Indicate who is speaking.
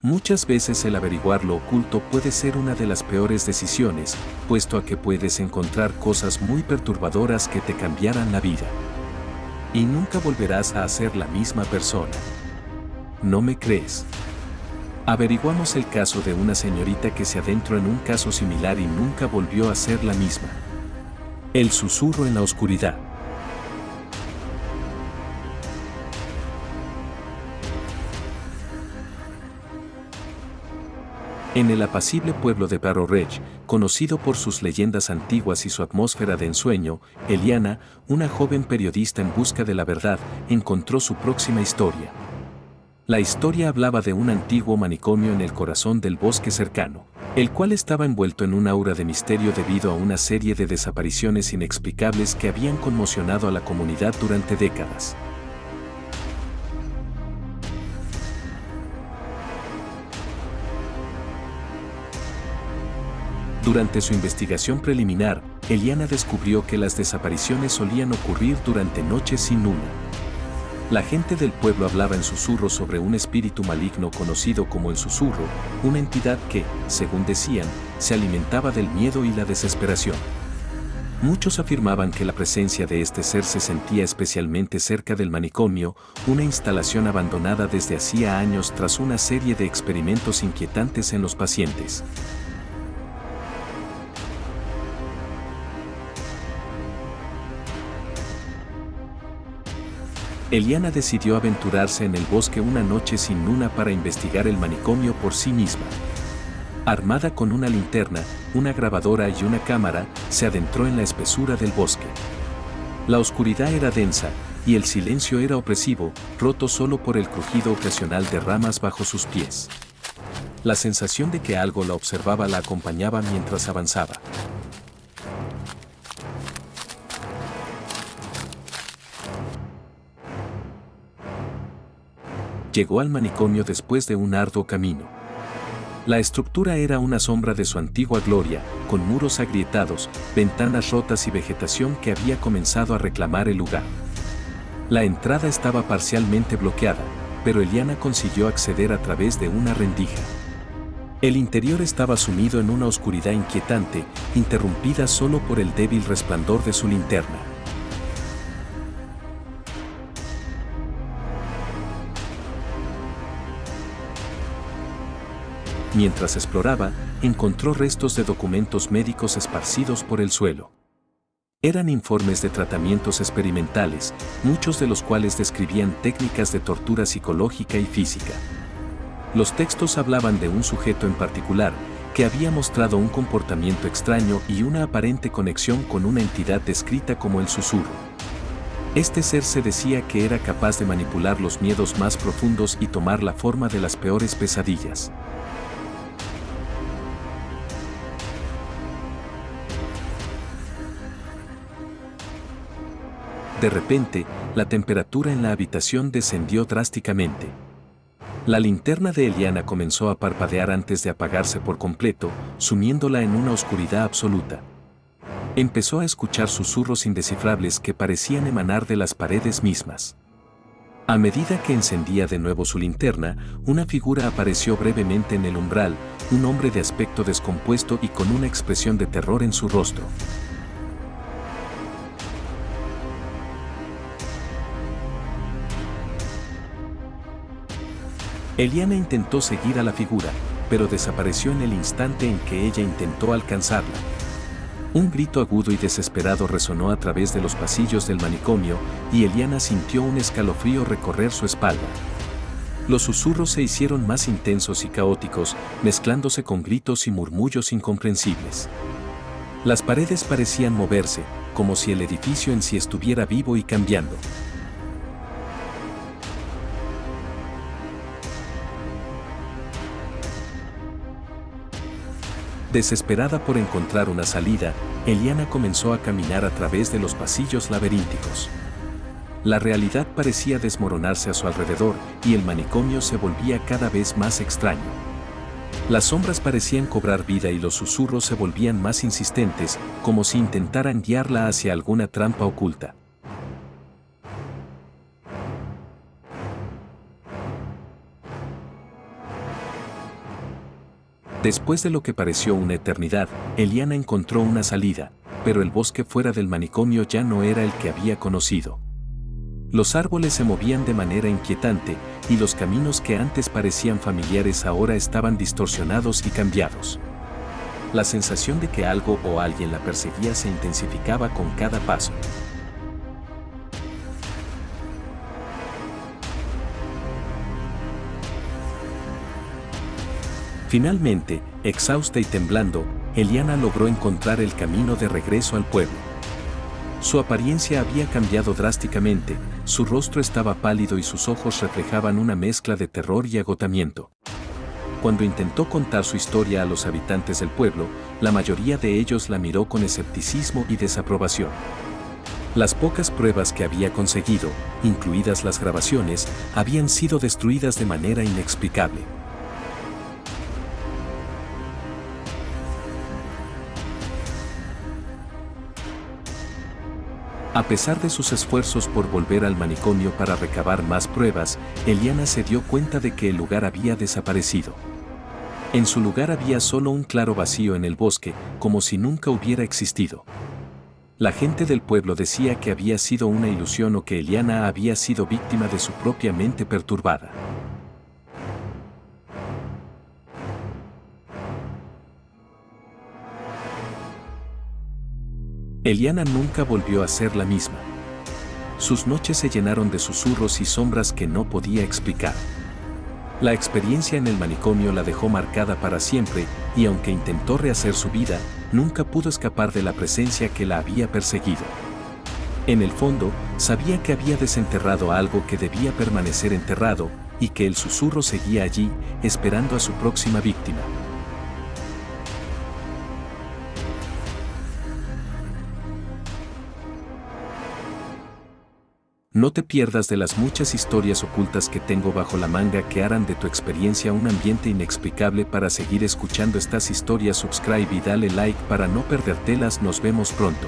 Speaker 1: Muchas veces el averiguar lo oculto puede ser una de las peores decisiones, puesto a que puedes encontrar cosas muy perturbadoras que te cambiarán la vida. Y nunca volverás a ser la misma persona. ¿No me crees? Averiguamos el caso de una señorita que se adentró en un caso similar y nunca volvió a ser la misma. El susurro en la oscuridad. En el apacible pueblo de Barrow Ridge, conocido por sus leyendas antiguas y su atmósfera de ensueño, Eliana, una joven periodista en busca de la verdad, encontró su próxima historia. La historia hablaba de un antiguo manicomio en el corazón del bosque cercano, el cual estaba envuelto en un aura de misterio debido a una serie de desapariciones inexplicables que habían conmocionado a la comunidad durante décadas. Durante su investigación preliminar, Eliana descubrió que las desapariciones solían ocurrir durante noches sin luna. La gente del pueblo hablaba en susurros sobre un espíritu maligno conocido como el susurro, una entidad que, según decían, se alimentaba del miedo y la desesperación. Muchos afirmaban que la presencia de este ser se sentía especialmente cerca del manicomio, una instalación abandonada desde hacía años tras una serie de experimentos inquietantes en los pacientes. Eliana decidió aventurarse en el bosque una noche sin luna para investigar el manicomio por sí misma. Armada con una linterna, una grabadora y una cámara, se adentró en la espesura del bosque. La oscuridad era densa, y el silencio era opresivo, roto solo por el crujido ocasional de ramas bajo sus pies. La sensación de que algo la observaba la acompañaba mientras avanzaba. Llegó al manicomio después de un arduo camino. La estructura era una sombra de su antigua gloria, con muros agrietados, ventanas rotas y vegetación que había comenzado a reclamar el lugar. La entrada estaba parcialmente bloqueada, pero Eliana consiguió acceder a través de una rendija. El interior estaba sumido en una oscuridad inquietante, interrumpida solo por el débil resplandor de su linterna. Mientras exploraba, encontró restos de documentos médicos esparcidos por el suelo. Eran informes de tratamientos experimentales, muchos de los cuales describían técnicas de tortura psicológica y física. Los textos hablaban de un sujeto en particular, que había mostrado un comportamiento extraño y una aparente conexión con una entidad descrita como el susurro. Este ser se decía que era capaz de manipular los miedos más profundos y tomar la forma de las peores pesadillas. De repente, la temperatura en la habitación descendió drásticamente. La linterna de Eliana comenzó a parpadear antes de apagarse por completo, sumiéndola en una oscuridad absoluta. Empezó a escuchar susurros indescifrables que parecían emanar de las paredes mismas. A medida que encendía de nuevo su linterna, una figura apareció brevemente en el umbral, un hombre de aspecto descompuesto y con una expresión de terror en su rostro. Eliana intentó seguir a la figura, pero desapareció en el instante en que ella intentó alcanzarla. Un grito agudo y desesperado resonó a través de los pasillos del manicomio, y Eliana sintió un escalofrío recorrer su espalda. Los susurros se hicieron más intensos y caóticos, mezclándose con gritos y murmullos incomprensibles. Las paredes parecían moverse, como si el edificio en sí estuviera vivo y cambiando. Desesperada por encontrar una salida, Eliana comenzó a caminar a través de los pasillos laberínticos. La realidad parecía desmoronarse a su alrededor y el manicomio se volvía cada vez más extraño. Las sombras parecían cobrar vida y los susurros se volvían más insistentes, como si intentaran guiarla hacia alguna trampa oculta. Después de lo que pareció una eternidad, Eliana encontró una salida, pero el bosque fuera del manicomio ya no era el que había conocido. Los árboles se movían de manera inquietante y los caminos que antes parecían familiares ahora estaban distorsionados y cambiados. La sensación de que algo o alguien la perseguía se intensificaba con cada paso. Finalmente, exhausta y temblando, Eliana logró encontrar el camino de regreso al pueblo. Su apariencia había cambiado drásticamente, su rostro estaba pálido y sus ojos reflejaban una mezcla de terror y agotamiento. Cuando intentó contar su historia a los habitantes del pueblo, la mayoría de ellos la miró con escepticismo y desaprobación. Las pocas pruebas que había conseguido, incluidas las grabaciones, habían sido destruidas de manera inexplicable. A pesar de sus esfuerzos por volver al manicomio para recabar más pruebas, Eliana se dio cuenta de que el lugar había desaparecido. En su lugar había solo un claro vacío en el bosque, como si nunca hubiera existido. La gente del pueblo decía que había sido una ilusión o que Eliana había sido víctima de su propia mente perturbada. Eliana nunca volvió a ser la misma. Sus noches se llenaron de susurros y sombras que no podía explicar. La experiencia en el manicomio la dejó marcada para siempre, y aunque intentó rehacer su vida, nunca pudo escapar de la presencia que la había perseguido. En el fondo, sabía que había desenterrado algo que debía permanecer enterrado, y que el susurro seguía allí, esperando a su próxima víctima. No te pierdas de las muchas historias ocultas que tengo bajo la manga que harán de tu experiencia un ambiente inexplicable. Para seguir escuchando estas historias, subscribe y dale like para no perdértelas. Nos vemos pronto.